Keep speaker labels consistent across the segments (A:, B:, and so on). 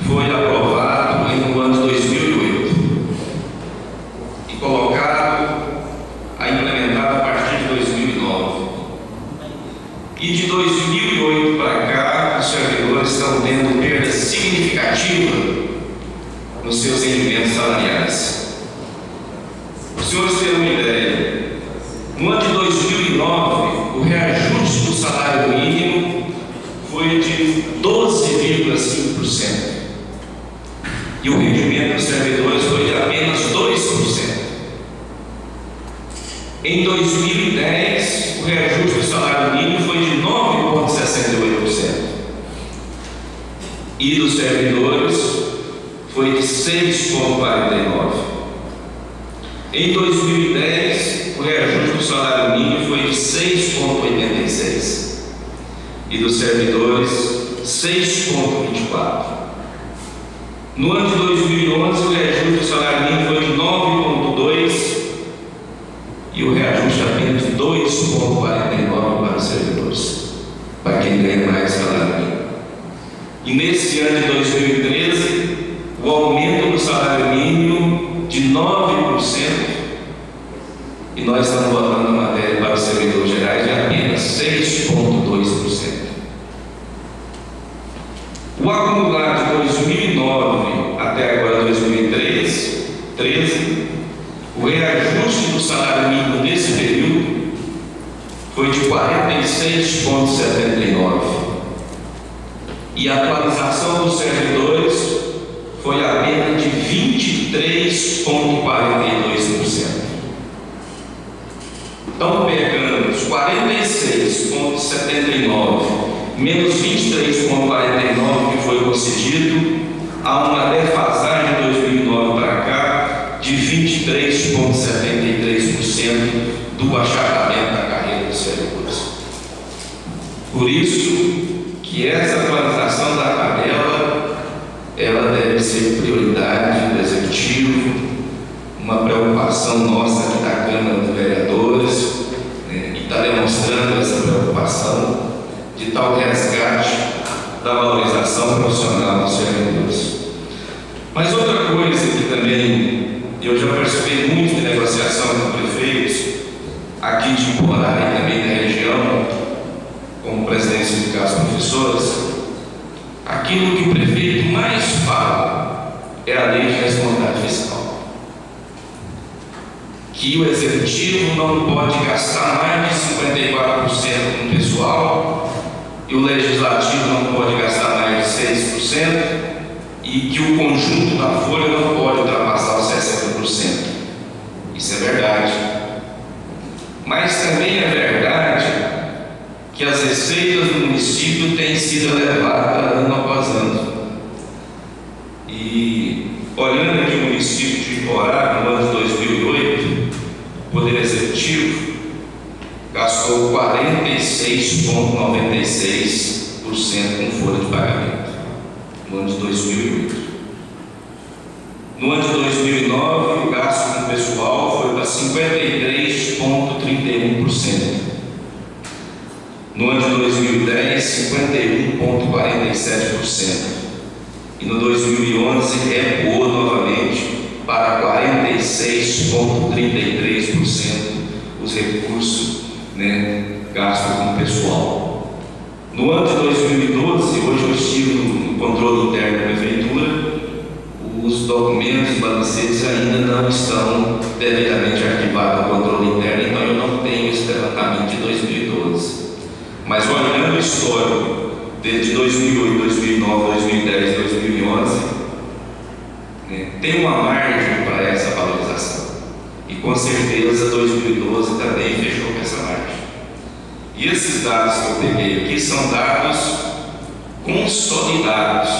A: foi aprovado no ano de 2008 e colocado a implementar a partir de 2009. E de 2008 para cá, os servidores estão tendo perda significativa nos seus rendimentos salariais. Os senhores terem uma ideia, no ano de 2009, o reajuste do salário mínimo foi de 12,5%. E o rendimento dos servidores foi de apenas 2%. Em 2010, o reajuste do salário mínimo foi de 9,68%. E dos servidores foi de 6,49%. Em 2010, o reajuste do salário mínimo foi de 6,86%. E dos servidores, 6,24%. No ano de 2011, o reajuste do salário mínimo foi de 9,2% e o reajuste apenas de 2,49% para os servidores, para quem ganha mais salário mínimo. E nesse ano de 2013, o aumento do salário mínimo de 9%, e nós estamos votando a matéria para os servidores gerais de apenas 6,2%. O acumulado de 2009 até agora 2013, o reajuste do salário mínimo nesse período foi de 46,79%. E a atualização dos servidores foi apenas de 23,42%. Então, pegando os 46,79% menos 23,49% que foi concedido, há uma defasagem de 2009 para cá de 23,73% do achatamento da carreira dos servidores. Por isso que essa atualização da tabela, ela deve ser prioridade do Executivo, uma preocupação nossa aqui da Câmara dos Vereadores, e está demonstrando essa preocupação de tal resgate da valorização profissional dos servidores. Mas outra coisa que também eu já participei muito de negociação com prefeitos aqui de Iporá e também da região, como presidente do sindicato dos professores, aquilo que o prefeito mais fala é a lei de responsabilidade fiscal. Que o executivo não pode gastar mais de 54% com o pessoal, e o legislativo não pode gastar mais de 6%, e que o conjunto da folha não pode ultrapassar os 60%. Isso é verdade. Mas também é verdade que as receitas do município têm sido elevadas ano após ano. E olhando aqui o município de Iporá, no ano de 2008, o Poder Executivo gastou 46,96% com folha de pagamento no ano de 2008. No ano de 2009, o gasto com pessoal foi para 53,31%. No ano de 2010, 51,47%. E no 2011, recuou novamente para 46,33% os recursos gasto com o pessoal. No ano de 2012, hoje eu estive no controle interno da prefeitura, os documentos e balancetes ainda não estão devidamente arquivados no controle interno, então eu não tenho esse levantamento de 2012. Mas olhando o histórico desde 2008, 2009, 2010, 2011, tem uma margem para essa valorização. E com certeza 2012 também fechou com essa margem. E esses dados que eu peguei aqui são dados consolidados,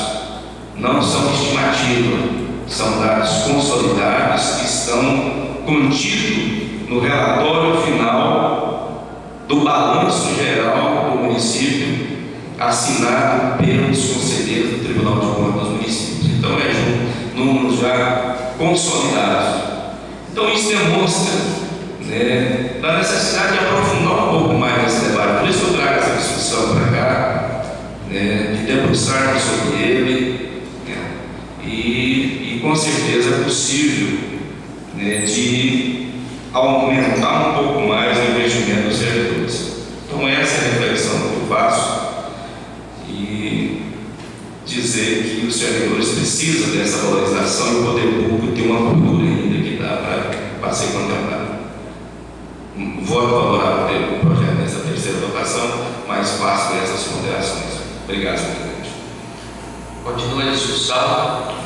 A: não são estimativa, são dados consolidados que estão contidos no relatório final do balanço geral do município, assinado pelos conselheiros do Tribunal de Contas dos municípios. Então números já consolidados. Então isso demonstra da necessidade de aprofundar um pouco mais esse debate. Por isso eu trago essa discussão para cá, de debruçarmos sobre ele, né? E com certeza é possível, né, de aumentar um pouco mais o investimento dos servidores. Então essa é a reflexão que eu faço, e dizer que os servidores precisam dessa valorização e o poder público tem uma cultura ainda que dá para ser contemplado. Voto favorável pelo projeto nessa terceira votação, mas faço essas ponderações. Obrigado, presidente.
B: Continua a discussão.